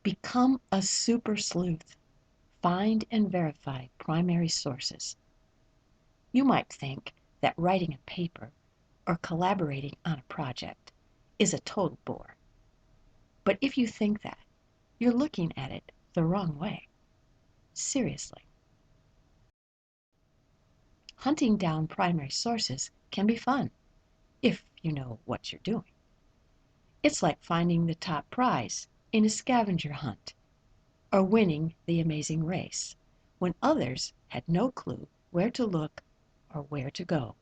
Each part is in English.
Become a super sleuth. Find and verify primary sources. You might think that writing a paper or collaborating on a project is a total bore. But if you think that, you're looking at it the wrong way. Seriously. Hunting down primary sources can be fun if you know what you're doing. It's like finding the top prize in a scavenger hunt or winning the amazing race when others had no clue where to look or where to go.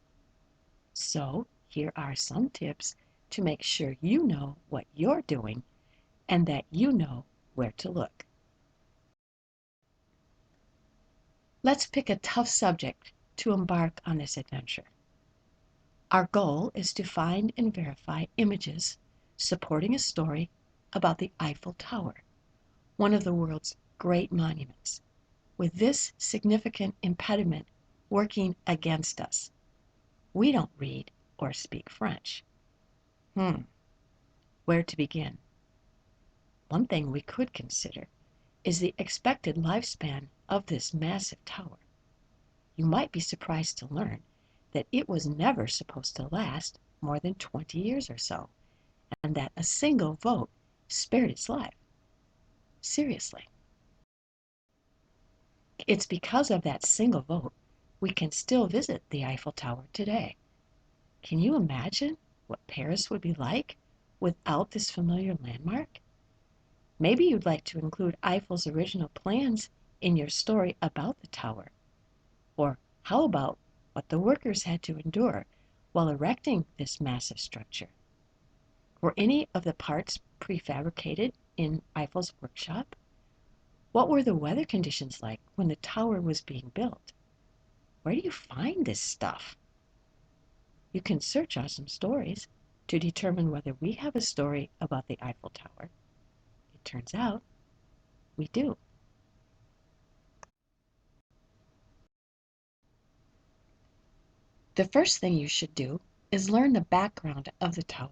So, here are some tips to make sure you know what you're doing and that you know where to look. Let's pick a tough subject to embark on this adventure. Our goal is to find and verify images supporting a story about the Eiffel Tower, one of the world's great monuments, with this significant impediment working against us. We don't read or speak French. Where to begin? One thing we could consider is the expected lifespan of this massive tower. You might be surprised to learn that it was never supposed to last more than 20 years or so, and that a single vote spared its life. Seriously. It's because of that single vote we can still visit the Eiffel Tower today. Can you imagine what Paris would be like without this familiar landmark? Maybe you'd like to include Eiffel's original plans in your story about the tower. Or how about what the workers had to endure while erecting this massive structure? Were any of the parts prefabricated in Eiffel's workshop? What were the weather conditions like when the tower was being built? Where do you find this stuff? You can search Awesome Stories to determine whether we have a story about the Eiffel Tower. It turns out we do. The first thing you should do is learn the background of the tower.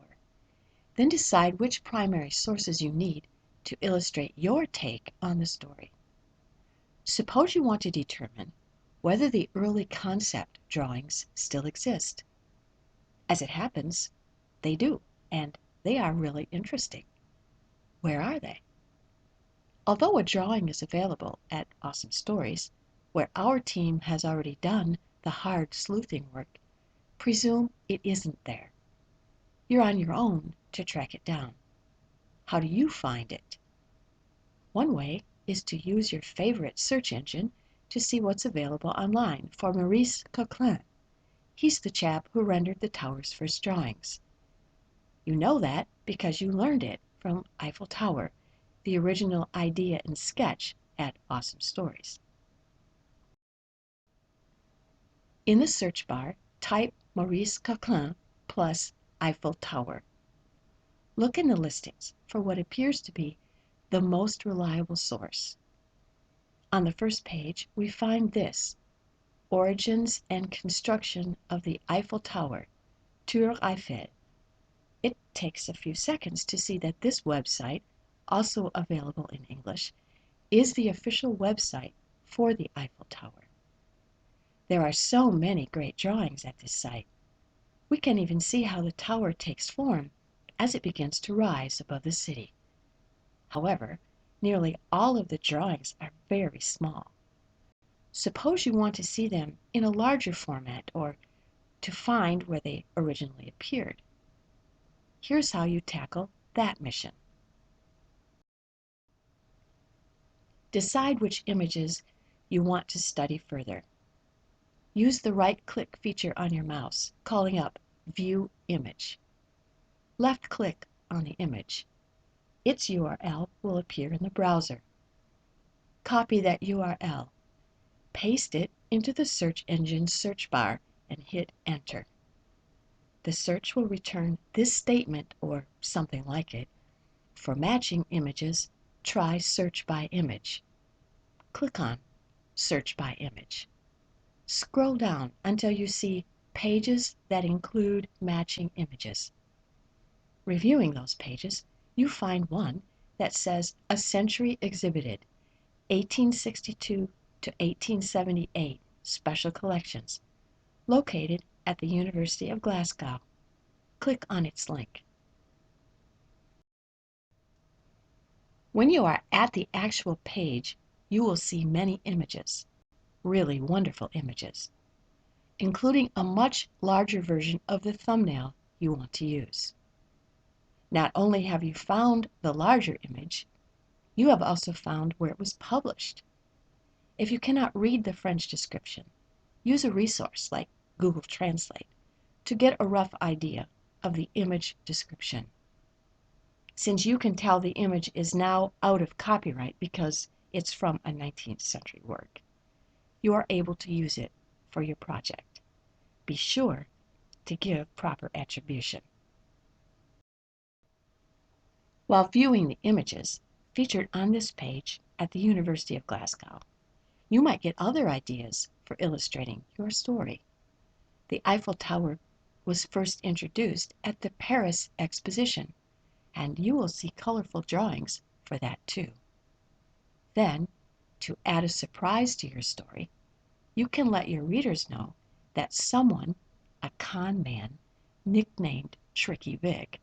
Then decide which primary sources you need to illustrate your take on the story. Suppose you want to determine whether the early concept drawings still exist. As it happens, they do, and they are really interesting. Where are they? Although a drawing is available at Awesome Stories, where our team has already done the hard sleuthing work, presume it isn't there. You're on your own to track it down. How do you find it? One way is to use your favorite search engine to see what's available online for Maurice Coquelin. He's the chap who rendered the tower's first drawings. You know that because you learned it from Eiffel Tower, the original idea and sketch at Awesome Stories. In the search bar, type Maurice Coquelin plus Eiffel Tower. Look in the listings for what appears to be the most reliable source. On the first page, we find this: Origins and Construction of the Eiffel Tower, Tour Eiffel. It takes a few seconds to see that this website, also available in English, is the official website for the Eiffel Tower. There are so many great drawings at this site. We can even see how the tower takes form as it begins to rise above the city. However, nearly all of the drawings are very small. Suppose you want to see them in a larger format or to find where they originally appeared. Here's how you tackle that mission. Decide which images you want to study further. Use the right-click feature on your mouse, calling up View Image. Left-click on the image. Its URL will appear in the browser. Copy that URL. Paste it into the search engine's search bar and hit Enter. The search will return this statement or something like it. For matching images, try Search by Image. Click on Search by Image. Scroll down until you see Pages that include matching images. Reviewing those pages, you find one that says "A Century Exhibited, 1862 to 1878 Special Collections," located at the University of Glasgow. Click on its link. When you are at the actual page, you will see many images, really wonderful images, including a much larger version of the thumbnail you want to use. Not only have you found the larger image, you have also found where it was published. If you cannot read the French description, use a resource like Google Translate to get a rough idea of the image description. Since you can tell the image is now out of copyright because it's from a 19th century work, you are able to use it for your project. Be sure to give proper attribution. While viewing the images featured on this page at the University of Glasgow, you might get other ideas for illustrating your story. The Eiffel Tower was first introduced at the Paris Exposition, and you will see colorful drawings for that too. Then, to add a surprise to your story, you can let your readers know that someone, a con man, nicknamed Tricky Vic,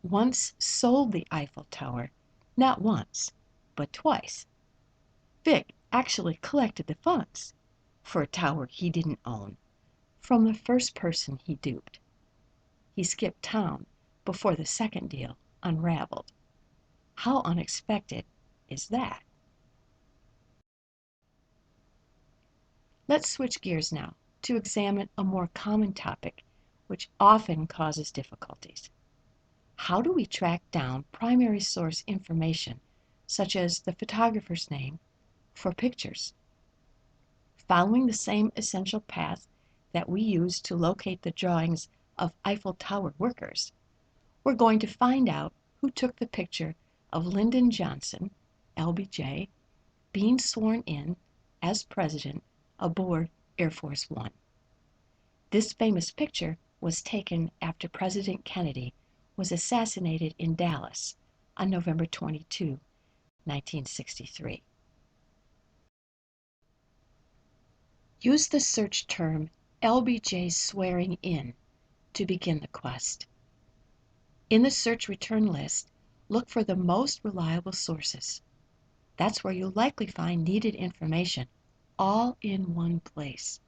once sold the Eiffel Tower not once, but twice. Vic actually collected the funds for a tower he didn't own from the first person he duped. He skipped town before the second deal unraveled. How unexpected is that? Let's switch gears now to examine a more common topic which often causes difficulties. How do we track down primary source information, such as the photographer's name, for pictures? Following the same essential path that we use to locate the drawings of Eiffel Tower workers, we're going to find out who took the picture of Lyndon Johnson, LBJ, being sworn in as president aboard Air Force One. This famous picture was taken after President Kennedy was assassinated in Dallas on November 22, 1963. Use the search term LBJ swearing in to begin the quest. In the search return list, look for the most reliable sources. That's where you'll likely find needed information all in one place.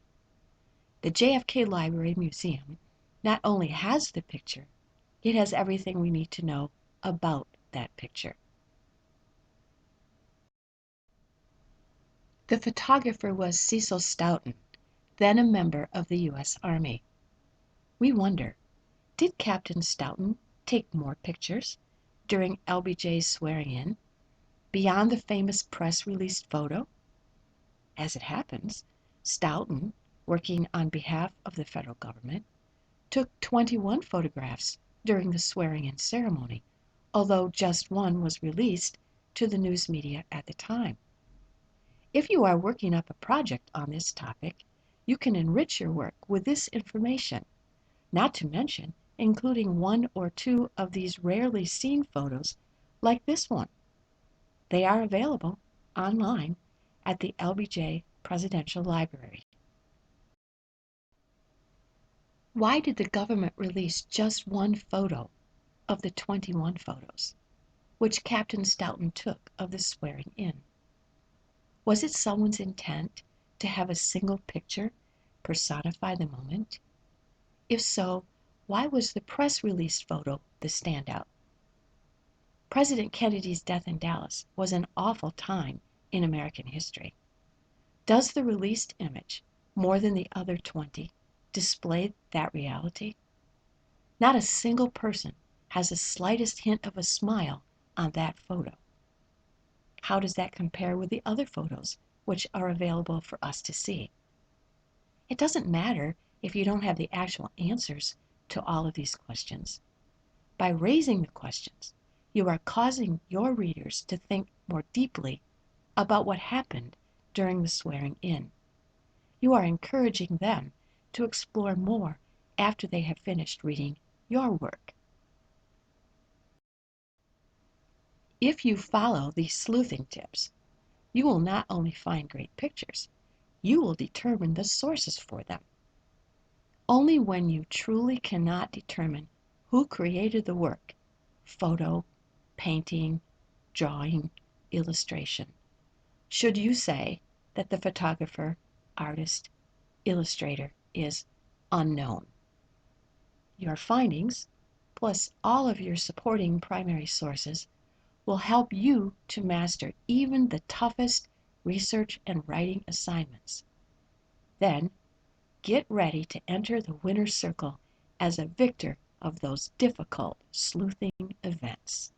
The JFK Library Museum not only has the picture, it has everything we need to know about that picture. The photographer was Cecil Stoughton, then a member of the U.S. Army. We wonder, did Captain Stoughton take more pictures during LBJ's swearing in, beyond the famous press released photo? As it happens, Stoughton, working on behalf of the federal government, took 21 photographs during the swearing-in ceremony, although just one was released to the news media at the time. If you are working up a project on this topic, you can enrich your work with this information, not to mention including one or two of these rarely seen photos like this one. They are available online at the LBJ Presidential Library. Why did the government release just one photo of the 21 photos which Captain Stoughton took of the swearing in? Was it someone's intent to have a single picture personify the moment? If so, why was the press released photo the standout? President Kennedy's death in Dallas was an awful time in American history. Does the released image, more than the other 20, display that reality? Not a single person has the slightest hint of a smile on that photo. How does that compare with the other photos which are available for us to see? It doesn't matter if you don't have the actual answers to all of these questions. By raising the questions, you are causing your readers to think more deeply about what happened during the swearing in. You are encouraging them to explore more after they have finished reading your work. If you follow these sleuthing tips, you will not only find great pictures, you will determine the sources for them. Only when you truly cannot determine who created the work, photo, painting, drawing, illustration, should you say that the photographer, artist, illustrator is unknown. Your findings, plus all of your supporting primary sources, will help you to master even the toughest research and writing assignments. Then, get ready to enter the winner's circle as a victor of those difficult sleuthing events.